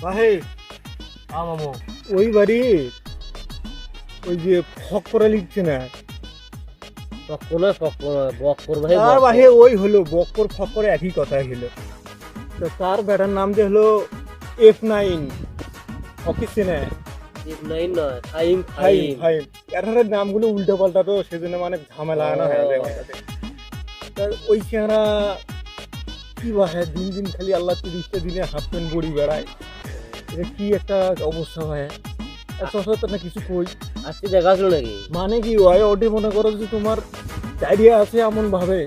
ভাই মামু ওই বাড়ি ওই যে ফক করে লিখছে না বক্কর ভাই তার বাহে ওই হলো বক্কর ফক্কর একই কথা হলো। তো তার ব্যাটার নাম যে হলো F9 অফিস চেনে নাই নয় ফাইম ফাইম ফাইম ফাইম এটার নামগুলো উল্টো পাল্টা তো সেজন্য মানে ঝামেলা না হয়ে যায় মাথাতে। তার ওই চেহারা কি বাহে দিন দিন খালি আল্লাহ 30টা দিনে হাফ প্যান্ট বড়ি বেড়ায়। এটা কি একটা অবস্থা ভাই সচরাচর না কিছু কই আজকে দেখা ছিল নাকি? মানে কি হয় ওটি মনে করো যে তোমার ডায়রিয়া আছে এমন ভাবে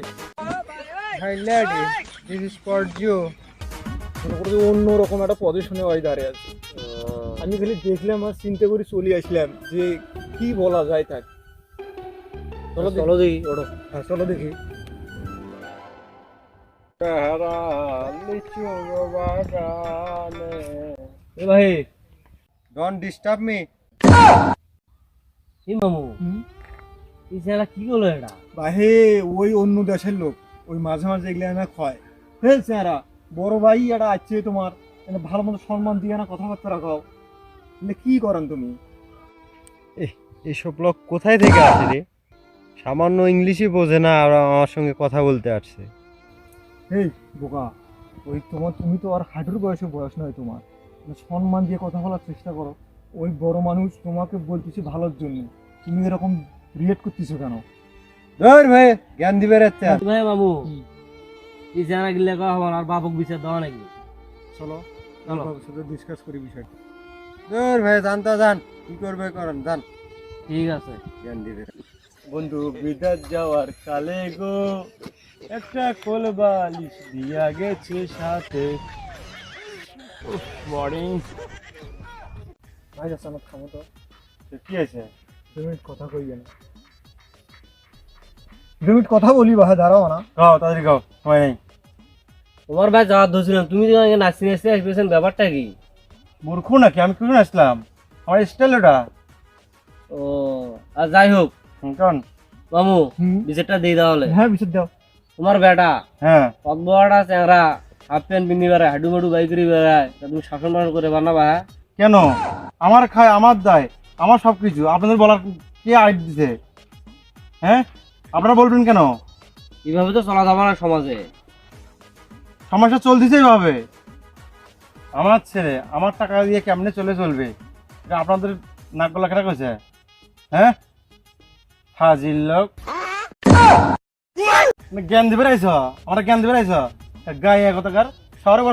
মনে করো যে অন্যরকম একটা পজিশনে ওই দাঁড়িয়ে আছে। আমি খালি দেখলাম আর চিন্তা করে চলে আসলাম যে কি বলা যায় তাক। চলো চলো দেখি ওঠো। হ্যাঁ চলো দেখি। এ ভাই ডোন্ট ডিস্টার্ব মি। কি মামু এই ছেলেটা কি করলো এটা? বাহে ওই অন্য দেশের লোক ওই মাঝে মাঝে এগুলো না খয় হে স্যারা বড় ভাই এটা আছে তোমার এটা ভালো মতো সম্মান দিয়ে না কথাবার্তা রাখাও এগুলো কি করেন তুমি? এসব লোক কোথায় থেকে আসে রে? সামান্য ইংলিশই বোঝে না আর আমার সঙ্গে কথা বলতে আসছে। হেই বোকা ওই তোমার তুমি তো আর হাঁটুর বয়স নয় তোমার সম্মান দিয়ে কথা বলার চেষ্টা করো। ওই বড় মানুষ তোমাকে বলতেছে ভালোর জন্য তুমি এরকম রিয়েক্ট করতেছো কেন? ধর ভাই জ্ঞান দিবে রে ভাই মামু হুম। এই ছেলেটা গিলে কয়া হবার আর বাপক বিচার দেওয়া নাকি? চলো চলো। বাবুর সাথে ডিসকাস করি বিষয়টা। ধর ভাই জানতা জান কি করবে করেন জান ঠিক আছে। জ্ঞান দিবে। বন্ধু বিদাত যাওয়ার কালে গো একটা কোল বালিশ দিয়া গেছে সাথে। মর্নিং ভাই যাচ্ছে আমার খামো তো কি আছে? 2 মিনিট কথা কইবে না 2 মিনিট কথা বলি বাহা দাঁড়াও না। খাও তাড়াতাড়ি খাও সময় নেই। তোমার ভাই যাওয়ার ধরছিলাম তুমি তো আমাকে নাচতে নাচতে আসবেছেন ব্যাপারটা কি? মূর্খ নাকি আমি কখন আসলাম? আমার স্টাইল ওটা। ও আর যাই হোক কেমন? মামু হুম। বিচারটা দিয়ে তাহলে। হ্যাঁ বিচার দাও। তোমার বেটা হ্যাঁ পদবড়া চ্যাংরা হাফ প্যান্ট পিন্ধি বেড়ায় হাডু মাডু বাই করে বেড়ায় তা তুমি শাসন বাসন করে বানাবা? কেন? আমার খায় আমার দায় আমার সব কিছু আপনাদের বলার কে আইড দিছে? হ্যাঁ আপনারা বলবেন কেন? এইভাবে তো চলা যাবে না সমাজে। সমস্যা চলতেছে এইভাবে। আমার ছেলে আমার টাকা দিয়ে কেমনে চলবে এটা আপনাদের নাক গলা কেটে কইছে? হ্যাঁ হাজির লোক জ্ঞান দিবে রাইছ আমার জ্ঞান দিবে রাইছ গায়ে কথাকার শহরে